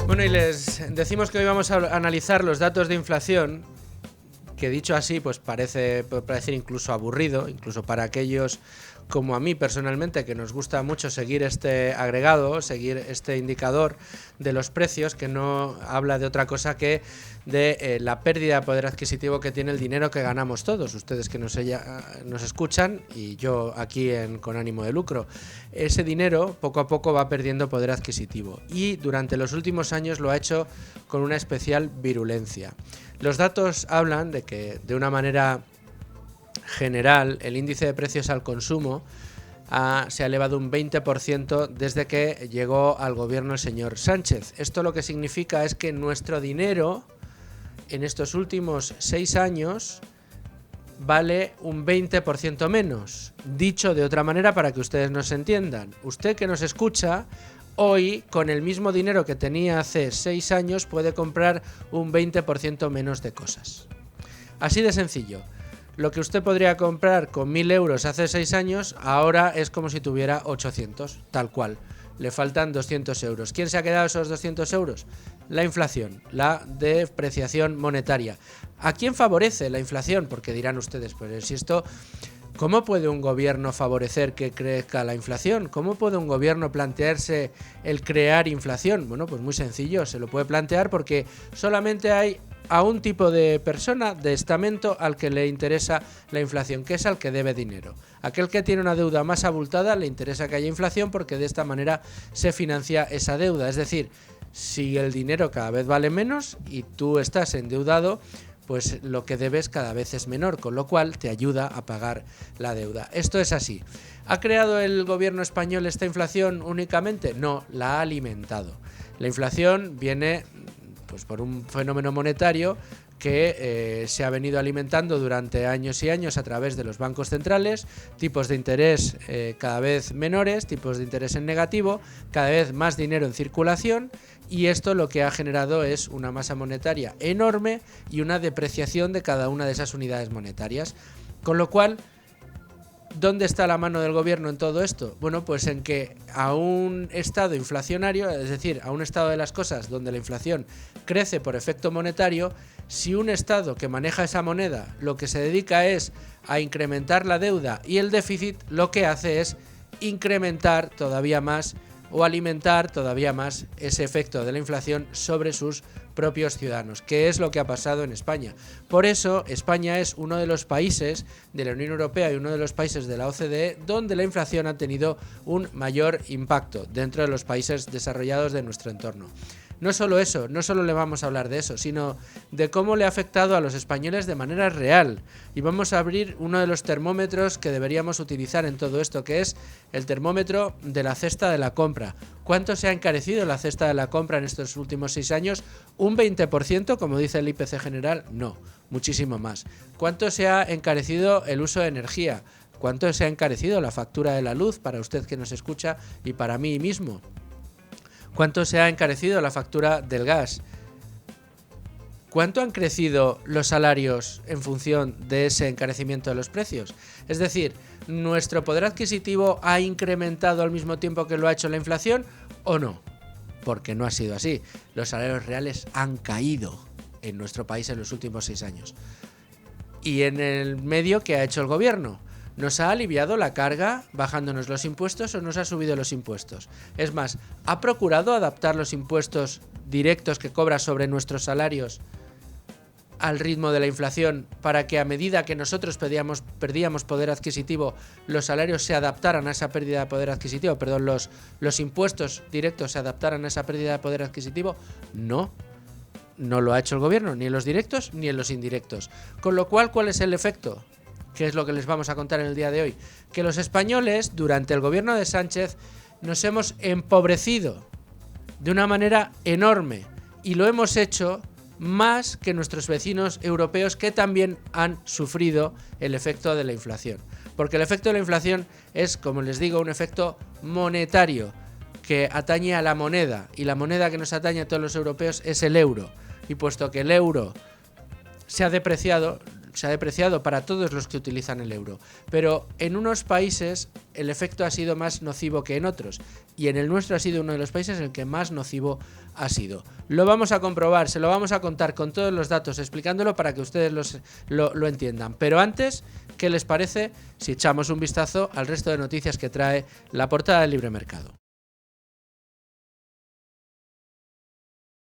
Bueno, y les decimos que hoy vamos a analizar los datos de inflación, que dicho así, pues puede parecer incluso aburrido, incluso para aquellos como a mí personalmente, que nos gusta mucho seguir este agregado, seguir este indicador de los precios, que no habla de otra cosa que de la pérdida de poder adquisitivo que tiene el dinero que ganamos todos, ustedes que nos escuchan y yo aquí con ánimo de lucro. Ese dinero poco a poco va perdiendo poder adquisitivo y durante los últimos años lo ha hecho con una especial virulencia. Los datos hablan de que, de una manera general, el índice de precios al consumo se ha elevado un 20% desde que llegó al gobierno el señor Sánchez. Esto lo que significa es que nuestro dinero en estos últimos 6 años vale un 20% menos. Dicho de otra manera, para que ustedes nos entiendan, usted que nos escucha, hoy, con el mismo dinero que tenía hace 6 años, puede comprar un 20% menos de cosas. Así de sencillo. Lo que usted podría comprar con 1.000 euros hace 6 años, ahora es como si tuviera 800, tal cual. Le faltan 200 euros. ¿Quién se ha quedado esos 200 euros? La inflación, la depreciación monetaria. ¿A quién favorece la inflación? Porque dirán ustedes, pues si esto, ¿cómo puede un gobierno favorecer que crezca la inflación? ¿Cómo puede un gobierno plantearse el crear inflación? Bueno, pues muy sencillo, se lo puede plantear porque solamente hay a un tipo de persona, de estamento, al que le interesa la inflación, que es al que debe dinero. Aquel que tiene una deuda más abultada le interesa que haya inflación porque de esta manera se financia esa deuda. Es decir, si el dinero cada vez vale menos y tú estás endeudado, pues lo que debes cada vez es menor, con lo cual te ayuda a pagar la deuda. Esto es así. ¿Ha creado el gobierno español esta inflación únicamente? No, la ha alimentado. La inflación viene pues por un fenómeno monetario que se ha venido alimentando durante años y años a través de los bancos centrales, tipos de interés cada vez menores, tipos de interés en negativo, cada vez más dinero en circulación, y esto lo que ha generado es una masa monetaria enorme y una depreciación de cada una de esas unidades monetarias. Con lo cual, ¿dónde está la mano del gobierno en todo esto? Bueno, pues en que a un estado inflacionario, es decir, a un estado de las cosas donde la inflación crece por efecto monetario, si un estado que maneja esa moneda lo que se dedica es a incrementar la deuda y el déficit, lo que hace es incrementar todavía más o alimentar todavía más ese efecto de la inflación sobre sus propios ciudadanos, que es lo que ha pasado en España. Por eso, España es uno de los países de la Unión Europea y uno de los países de la OCDE donde la inflación ha tenido un mayor impacto dentro de los países desarrollados de nuestro entorno. No solo eso, no solo le vamos a hablar de eso, sino de cómo le ha afectado a los españoles de manera real. Y vamos a abrir uno de los termómetros que deberíamos utilizar en todo esto, que es el termómetro de la cesta de la compra. ¿Cuánto se ha encarecido la cesta de la compra en estos últimos 6 años? ¿Un 20%, como dice el IPC general? No, muchísimo más. ¿Cuánto se ha encarecido el uso de energía? ¿Cuánto se ha encarecido la factura de la luz para usted que nos escucha y para mí mismo? ¿Cuánto se ha encarecido la factura del gas? ¿Cuánto han crecido los salarios en función de ese encarecimiento de los precios? Es decir, ¿nuestro poder adquisitivo ha incrementado al mismo tiempo que lo ha hecho la inflación o no? Porque no ha sido así. Los salarios reales han caído en nuestro país en los últimos 6 años. ¿Y en el medio qué ha hecho el gobierno? ¿Nos ha aliviado la carga bajándonos los impuestos o nos ha subido los impuestos? Es más, ¿ha procurado adaptar los impuestos directos que cobra sobre nuestros salarios al ritmo de la inflación para que a medida que nosotros perdíamos poder adquisitivo, los salarios se adaptaran a esa pérdida de poder adquisitivo? Perdón, los impuestos directos se adaptaran a esa pérdida de poder adquisitivo. No. No lo ha hecho el gobierno, ni en los directos ni en los indirectos. Con lo cual, ¿cuál es el efecto? ¿Qué es lo que les vamos a contar en el día de hoy? Que los españoles, durante el gobierno de Sánchez, nos hemos empobrecido de una manera enorme y lo hemos hecho más que nuestros vecinos europeos, que también han sufrido el efecto de la inflación. Porque el efecto de la inflación es, como les digo, un efecto monetario que atañe a la moneda, y la moneda que nos atañe a todos los europeos es el euro. Y puesto que el euro se ha depreciado, se ha depreciado para todos los que utilizan el euro, pero en unos países el efecto ha sido más nocivo que en otros, y en el nuestro ha sido uno de los países en el que más nocivo ha sido. Lo vamos a comprobar, se lo vamos a contar con todos los datos, explicándolo para que ustedes lo entiendan. Pero antes, ¿qué les parece si echamos un vistazo al resto de noticias que trae la portada del Libre Mercado?